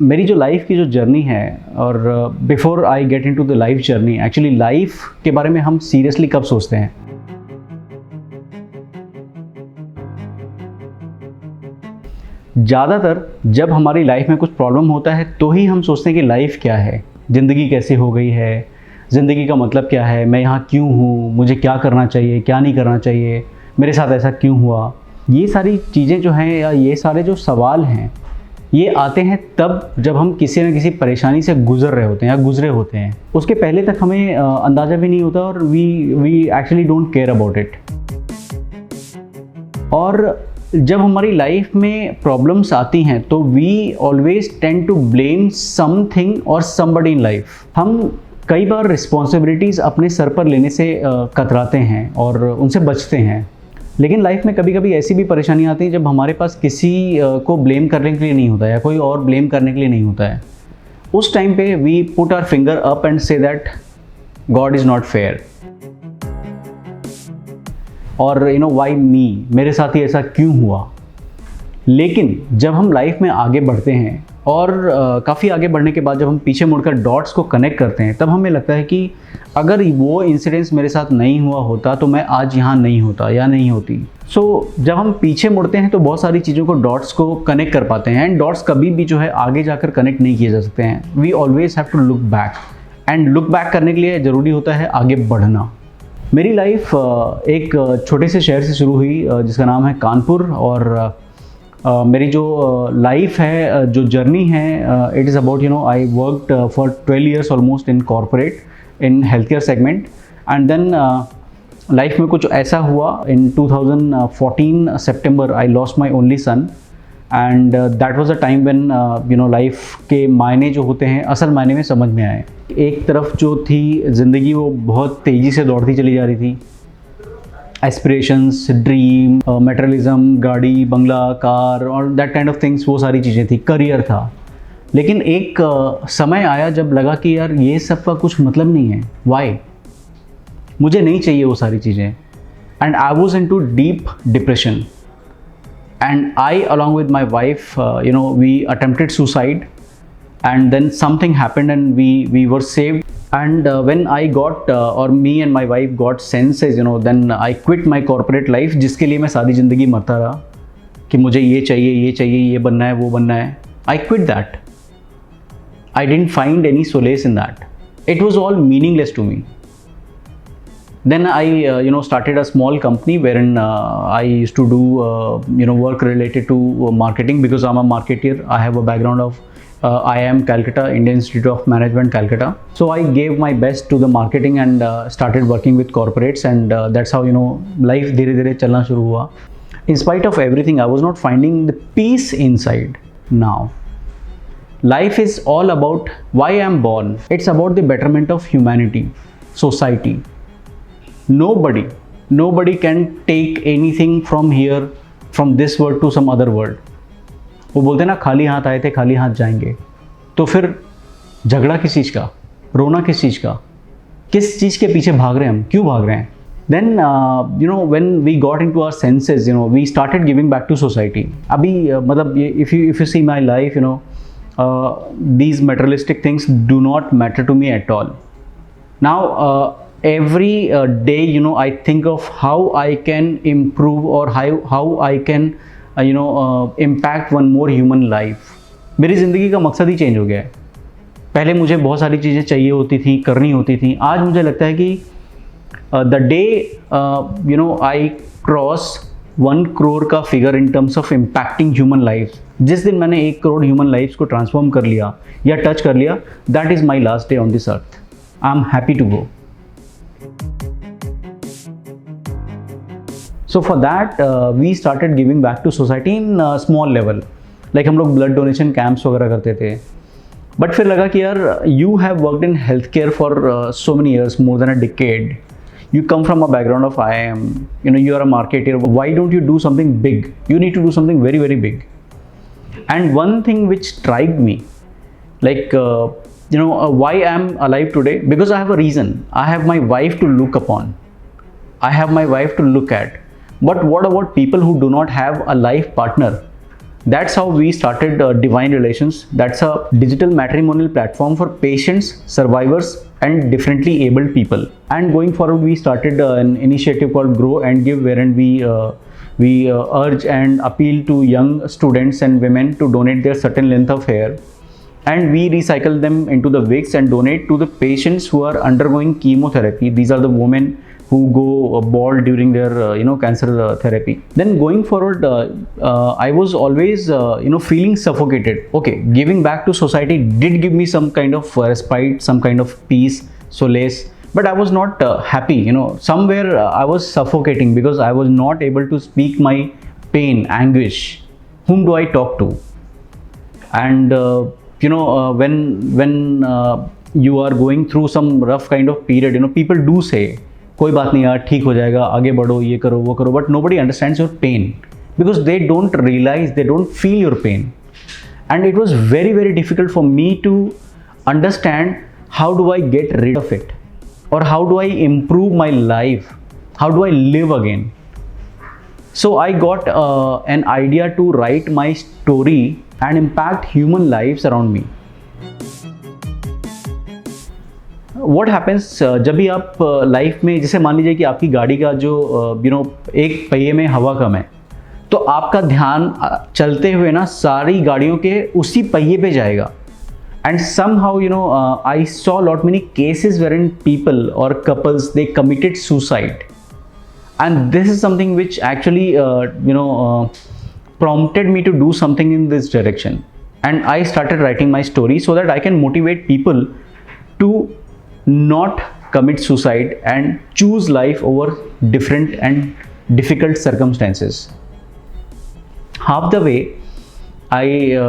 मेरी जो लाइफ की जो जर्नी है, और before I get into the life journey, actually life के बारे में हम सीरियसली कब सोचते हैं? ज़्यादातर जब हमारी लाइफ में कुछ प्रॉब्लम होता है तो ही हम सोचते हैं कि लाइफ क्या है, ज़िंदगी कैसे हो गई है, ज़िंदगी का मतलब क्या है, मैं यहाँ क्यों हूँ, मुझे क्या करना चाहिए, क्या नहीं करना चाहिए, मेरे साथ ऐसा क्यों हुआ। ये सारी चीज़ें जो हैं, या ये सारे जो सवाल हैं, ये आते हैं तब जब हम किसी न किसी परेशानी से गुजर रहे होते हैं या गुजरे होते हैं। उसके पहले तक हमें अंदाज़ा भी नहीं होता, और we actually don't care about it. और जब हमारी लाइफ में प्रॉब्लम्स आती हैं तो we always tend to blame something और समबडी इन लाइफ। हम कई बार रिस्पॉन्सिबिलिटीज़ अपने सर पर लेने से कतराते हैं और उनसे बचते हैं। लेकिन लाइफ में कभी कभी ऐसी भी परेशानी आती है जब हमारे पास किसी को ब्लेम करने के लिए नहीं होता है, या कोई और ब्लेम करने के लिए नहीं होता है। उस टाइम पे we put our finger up and say that God is not fair, और यू नो व्हाई मी, मेरे साथ ही ऐसा क्यों हुआ। लेकिन जब हम लाइफ में आगे बढ़ते हैं और काफ़ी आगे बढ़ने के बाद जब हम पीछे मुड़कर डॉट्स को कनेक्ट करते हैं, तब हमें लगता है कि अगर वो इंसिडेंट्स मेरे साथ नहीं हुआ होता तो मैं आज यहाँ नहीं होता या नहीं होती। जब हम पीछे मुड़ते हैं तो बहुत सारी चीज़ों को, डॉट्स को कनेक्ट कर पाते हैं, एंड डॉट्स कभी भी जो है आगे जाकर कनेक्ट नहीं किए जा सकते हैं। We always have to look back, and look back करने के लिए ज़रूरी होता है आगे बढ़ना। मेरी लाइफ एक छोटे से शहर से शुरू हुई जिसका नाम है कानपुर, और मेरी जो लाइफ है, जो जर्नी है, it is about I worked for 12 years almost in corporate in health care segment. And then life में कुछ ऐसा हुआ इन 2014 सितंबर, I lost my only son, and that was a time when life के मायने जो होते हैं असल मायने में समझ में आए। एक तरफ जो थी ज़िंदगी, वो बहुत तेज़ी से दौड़ती चली जा रही थी। एस्पिरेशंस, ड्रीम, मटेरियलिज्म, गाड़ी, बंगला, कार और दैट काइंड ऑफ थिंग्स, वो सारी चीज़ें थी, करियर था। लेकिन एक समय आया जब लगा कि यार ये सब का कुछ मतलब नहीं है। वाई? मुझे नहीं चाहिए वो सारी चीज़ें। And I was in too deep depression, and I along with my wife we attempted suicide, and then something happened and we were saved. And when I got or me and my wife got senses, then I quit my corporate life, जिसके लिए मैं सारी ज़िंदगी मरता रहा कि मुझे ये चाहिए, ये चाहिए, ये बनना है, वो बनना है। I quit that. I didn't find any solace in that. It was all meaningless to me. Then I started a small company wherein I used to do work related to marketing, because I'm a marketer. I have a background of IIM Calcutta, Indian Institute of Management, Calcutta. So I gave my best to the marketing and started working with corporates, and that's how life धीरे धीरे चलना शुरू हुआ. In spite of everything, I was not finding the peace inside. Now, life is all about why I am born. It's about the betterment of humanity, society. Nobody can take anything from here, from this world to some other world. वो बोलते हैं ना, खाली हाथ आए थे खाली हाथ जाएंगे। तो फिर झगड़ा किस चीज़ का, रोना किस चीज़ का, किस चीज़ के पीछे भाग रहे हैं हम, क्यों भाग रहे हैं? Then when we got into our senses, we started giving back to society. अभी मतलब if you see my life, these materialistic things do not matter to me at all. Now every day I think of how I can improve, or how I can impact one more human life. मेरी ज़िंदगी का मकसद ही change हो गया है। पहले मुझे बहुत सारी चीज़ें चाहिए होती थी, करनी होती थी। आज मुझे लगता है कि the day I cross 1 crore का figure in terms of impacting human life, जिस दिन मैंने 1 crore ह्यूमन लाइफ्स को ट्रांसफॉर्म कर लिया या टच कर लिया, that is my last day on this earth. I am happy to go. So for that we started giving back to society in small level, like हम लोग blood donation camps वगैरह करते थे। बट फिर लगा कि यार you have worked in health care for so many years, more than a decade, you come from a background of IIM, you are a marketer, why don't you do something big? You need to do something very very big. And one thing which struck me, like why I am alive today, because I have a reason. I have my wife to look upon, I have my wife to look at. But what about people who do not have a life partner? That's how we started Divine Relations. That's a digital matrimonial platform for patients, survivors, and differently abled people. And going forward, we started an initiative called Grow and Give, wherein we urge and appeal to young students and women to donate their certain length of hair, and we recycle them into the wigs and donate to the patients who are undergoing chemotherapy. These are the women who go bald during their cancer therapy. Then going forward, I was always feeling suffocated. Okay, giving back to society did give me some kind of respite, some kind of peace, solace, but I was not happy. Somewhere I was suffocating because I was not able to speak my pain, anguish. Whom do I talk to? And when you are going through some rough kind of period, people do say, कोई बात नहीं यार, ठीक हो जाएगा, आगे बढ़ो, ये करो, वो करो, but nobody understands your pain because they don't realize, they don't feel your pain. And it was very, very difficult for me to understand how do I get rid of it, or how do I improve my life, how do I live again. So I got an idea to write my story and impact human lives around me. What happens जब भी आप life में, जैसे मान लीजिए कि आपकी गाड़ी का जो एक पहिए में हवा कम है, तो आपका ध्यान चलते हुए ना सारी गाड़ियों के उसी पहिए पे जाएगा. And somehow I saw lot many cases wherein people or couples, they committed suicide, and this is something which actually prompted me to do something in this direction. And I started writing my story so that I can motivate people to not commit suicide and choose life over different and difficult circumstances. Half the way, I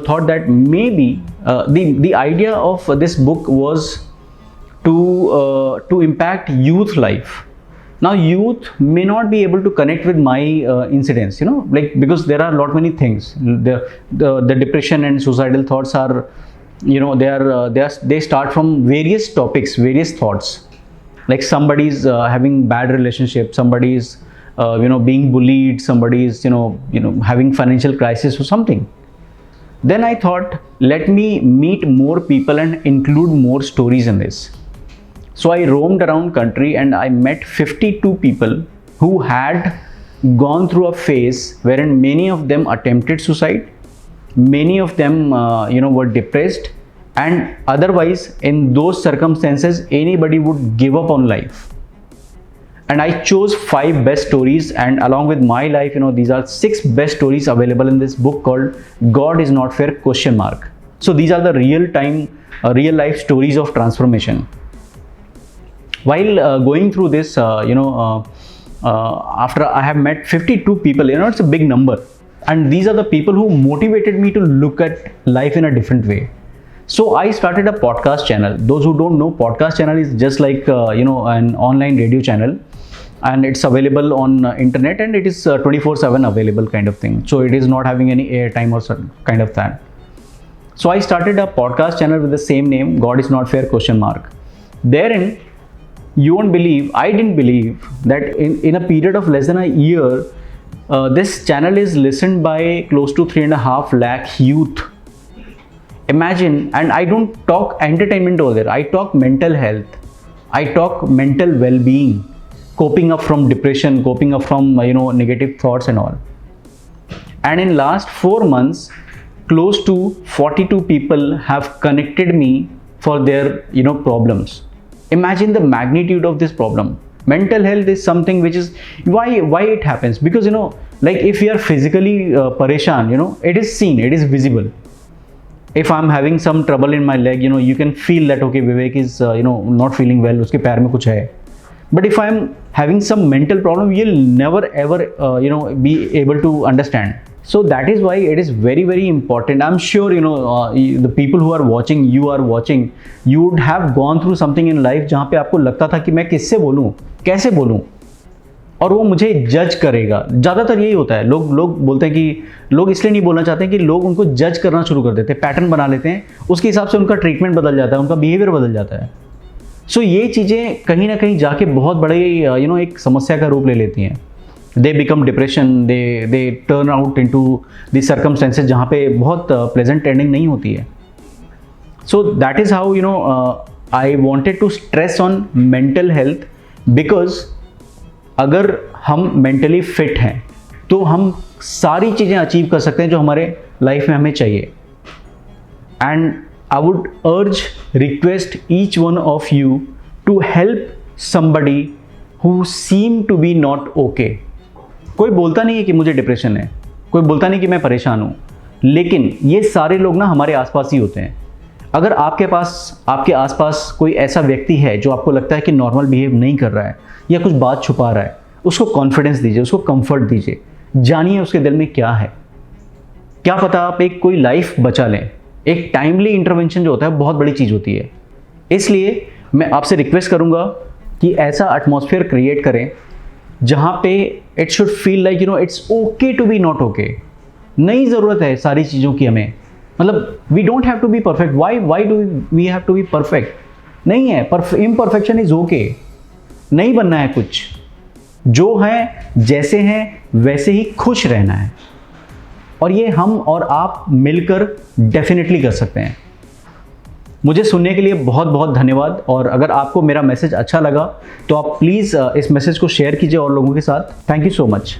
thought that maybe the idea of this book was to impact youth life. Now youth may not be able to connect with my incidents, because there are lot many things. The depression and suicidal thoughts are, they start from various topics, various thoughts. Like somebody is having bad relationship, somebody is being bullied, somebody is having financial crisis or something. Then I thought, let me meet more people and include more stories in this. So I roamed around country and I met 52 people who had gone through a phase wherein many of them attempted suicide. Many of them were depressed, and otherwise in those circumstances anybody would give up on life. And I chose 5 best stories, and along with my life, these are 6 best stories available in this book called God is Not Fair ? So these are the real life stories of transformation. While going through this, after I have met 52 people, it's a big number. And these are the people who motivated me to look at life in a different way. So I started a podcast channel. Those who don't know, podcast channel is just like an online radio channel, and it's available on internet, and it is 24/7 available kind of thing. So it is not having any airtime or some kind of that. So I started a podcast channel with the same name, God is Not Fair ? Therein, you won't believe, I didn't believe that in a period of less than a year, this channel is listened by close to 3.5 lakh youth. Imagine. And I don't talk entertainment over there, I talk mental health, I talk mental well-being, coping up from depression, coping up from negative thoughts and all. And in last 4 months, close to 42 people have connected me for their problems. Imagine the magnitude of this problem. Mental health is something which is why it happens, because like if you are physically pareshan, it is seen, it is visible. If I'm having some trouble in my leg, you can feel that okay, Vivek is not feeling well, uske पैर में कुछ है. But if I'm having some mental problem, you'll never ever be able to understand. So that is why it is very, very important. I'm sure the people who are watching, you would have gone through something in life जहाँ पे आपको लगता था कि मैं किससे बोलूँ, कैसे बोलूँ, और वो मुझे जज करेगा. ज़्यादातर यही होता है. लोग बोलते हैं कि लोग इसलिए नहीं बोलना चाहते कि लोग उनको जज करना शुरू कर देते हैं, पैटर्न बना लेते हैं, उसके हिसाब से उनका ट्रीटमेंट बदल जाता है, उनका बिहेवियर बदल जाता है. सो ये चीज़ें कहीं ना कहीं जाके बहुत बड़े एक समस्या का रूप ले लेती हैं. They become depression, they turn out into the circumstances जहाँ पे बहुत प्लेजेंट एंडिंग नहीं होती है. So that is how I wanted to stress on mental health, because अगर हम मेंटली फिट हैं तो हम सारी चीज़ें अचीव कर सकते हैं जो हमारे लाइफ में हमें चाहिए. And I would urge, request each one of you to help somebody who seem to be not okay. कोई बोलता नहीं है कि मुझे डिप्रेशन है, कोई बोलता नहीं कि मैं परेशान हूँ, लेकिन ये सारे लोग ना हमारे आसपास ही होते हैं. अगर आपके आसपास कोई ऐसा व्यक्ति है जो आपको लगता है कि नॉर्मल बिहेव नहीं कर रहा है या कुछ बात छुपा रहा है, उसको कॉन्फिडेंस दीजिए, उसको कंफर्ट दीजिए, जानिए उसके दिल में क्या है. क्या पता आप एक कोई लाइफ बचा लें. एक टाइमली इंटरवेंशन जो होता है बहुत बड़ी चीज़ होती है. इसलिए मैं आपसे रिक्वेस्ट करूँगा कि ऐसा एटमॉस्फेयर क्रिएट करें जहाँ पे it should feel like it's okay to be not okay. नहीं ज़रूरत है सारी चीज़ों की हमें, मतलब we don't have to be perfect. Why do we have to be perfect? नहीं है, इम्परफेक्शन इज़ ओके. नहीं बनना है कुछ, जो हैं जैसे हैं वैसे ही खुश रहना है. और ये हम और आप मिलकर डेफिनेटली कर सकते हैं. मुझे सुनने के लिए बहुत बहुत धन्यवाद. और अगर आपको मेरा मैसेज अच्छा लगा तो आप प्लीज़ इस मैसेज को शेयर कीजिए और लोगों के साथ. Thank you so much.